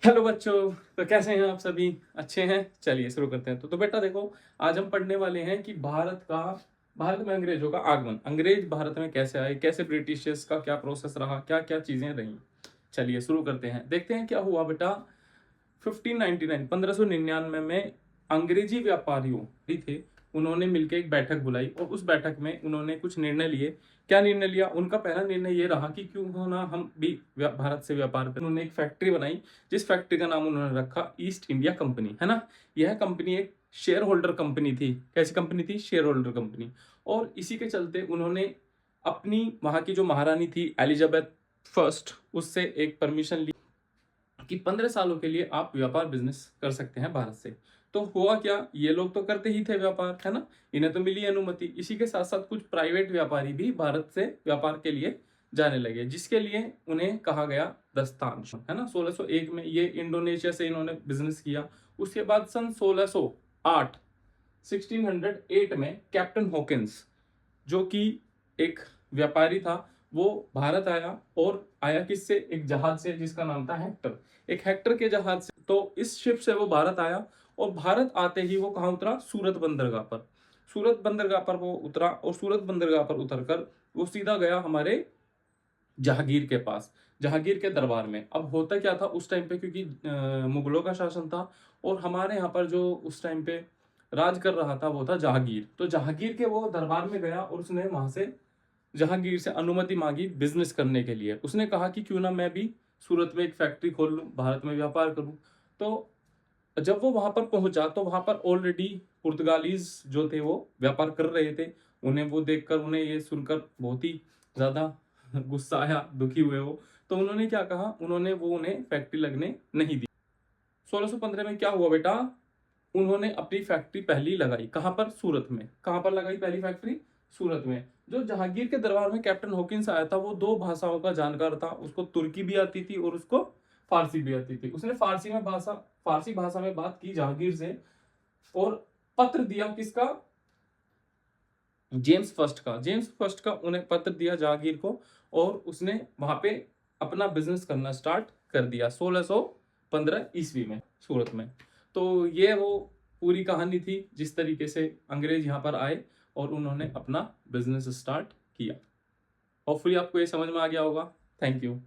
Hello बच्चों। तो कैसे हैं आप सभी? अच्छे हैं? चलिए शुरू करते हैं। तो बेटा देखो, आज हम पढ़ने वाले हैं कि भारत में अंग्रेजों का आगमन, अंग्रेज भारत में कैसे आए, कैसे ब्रिटिशर्स का क्या प्रोसेस रहा, क्या क्या चीजें रही। चलिए शुरू करते हैं, देखते हैं क्या हुआ बेटा। 1599 1599 में अंग्रेजी व्यापारियों भी थे, उन्होंने मिलकर एक बैठक बुलाई और उस बैठक में उन्होंने कुछ निर्णय लिए। क्या निर्णय लिया? उनका पहला निर्णय ये रहा कि क्यों ना हम भी भारत से व्यापार करें। उन्होंने एक फैक्ट्री बनाई, जिस फैक्ट्री का नाम उन्होंने रखा ईस्ट इंडिया कंपनी, है ना। यह कंपनी एक शेयर होल्डर कंपनी थी। कैसी कंपनी थी? Share holder company. और इसी के चलते उन्होंने अपनी वहां की जो महारानी थी एलिजाबेथ फर्स्ट, उससे एक परमिशन ली कि 15 सालों के लिए आप व्यापार बिजनेस कर सकते हैं भारत से। तो हुआ क्या, ये लोग तो करते ही थे व्यापार, है ना, इन्हें तो मिली अनुमति। इसी के साथ साथ कुछ प्राइवेट व्यापारी भी भारत से व्यापार के लिए जाने लगे, जिसके लिए उन्हें कहा गया दस्तान, है ना। 1601 में ये इंडोनेशिया से इन्होंने बिजनेस किया। उसके बाद सन 1608 1608 में कैप्टन हॉकिंस, जो कि एक व्यापारी था, वो भारत आया। और आया किससे? एक जहाज से जिसका नाम था हेक्टर, एक हेक्टर के जहाज से। तो इस शिप से वो भारत आया और भारत आते ही वो कहाँ उतरा? सूरत बंदरगाह पर। सूरत बंदरगाह पर वो उतरा और सूरत बंदरगाह पर उतरकर वो सीधा गया हमारे जहांगीर के पास, जहांगीर के दरबार में। अब होता क्या था उस टाइम पे, क्योंकि मुगलों का शासन था और हमारे यहाँ पर जो उस टाइम पे राज कर रहा था वो था जहांगीर। तो जहांगीर के वो दरबार में गया और उसने वहां से जहांगीर से अनुमति मांगी बिजनेस करने के लिए। उसने कहा कि क्यों ना मैं भी सूरत में एक फैक्ट्री खोल लूं, भारत में व्यापार करूं। तो जब वो वहां पर पहुंचा तो वहां पर ऑलरेडी पुर्तगालीज जो थे वो व्यापार कर रहे थे। उन्हें वो देखकर, उन्हें ये सुनकर बहुत ही ज्यादा गुस्सा आया, दुखी हुए वो। तो उन्होंने क्या कहा, उन्होंने वो उन्हें फैक्ट्री लगने नहीं दी। 1615 में क्या हुआ बेटा, उन्होंने अपनी फैक्ट्री पहली लगाई। कहां पर? सूरत में। कहां पर लगाई पहली फैक्ट्री? सूरत में। जो जहांगीर के दरबार में कैप्टन हॉकिंस आया था, वो दो भाषाओं का जानकार था। उसको तुर्की भी आती थी और उसको फारसी भी आती थी। उसने फारसी भाषा में बात की जहांगीर से और पत्र दिया किसका? जेम्स फर्स्ट का उन्हें पत्र दिया जहांगीर को। और उसने वहां पे अपना बिजनेस करना स्टार्ट कर दिया 1615 ईस्वी में सूरत में। तो ये वो पूरी कहानी थी, जिस तरीके से अंग्रेज यहाँ पर आए और उन्होंने अपना बिजनेस स्टार्ट किया। होपफुली आपको ये समझ में आ गया होगा। Thank you.